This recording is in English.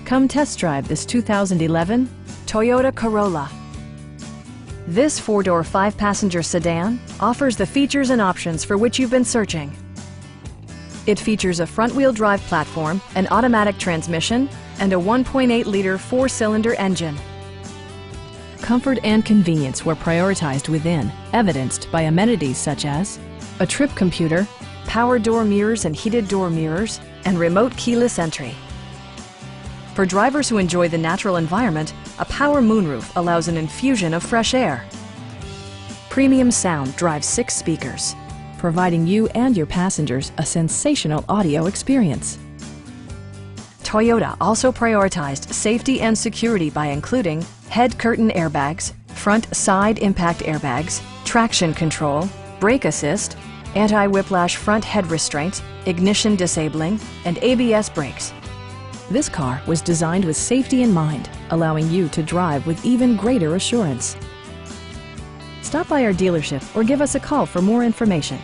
Come test drive this 2011 Toyota Corolla. This four-door, five-passenger sedan offers the features and options for which you've been searching. It features a front-wheel drive platform, an automatic transmission, and a 1.8-liter four-cylinder engine. Comfort and convenience were prioritized within, evidenced by amenities such as a trip computer, power door mirrors and heated door mirrors, and remote keyless entry. For drivers who enjoy the natural environment, a power moonroof allows an infusion of fresh air. Premium sound drives 6 speakers, providing you and your passengers a sensational audio experience. Toyota also prioritized safety and security by including head curtain airbags, front side impact airbags, traction control, brake assist, anti-whiplash front head restraints, ignition disabling, and ABS brakes. This car was designed with safety in mind, allowing you to drive with even greater assurance. Stop by our dealership or give us a call for more information.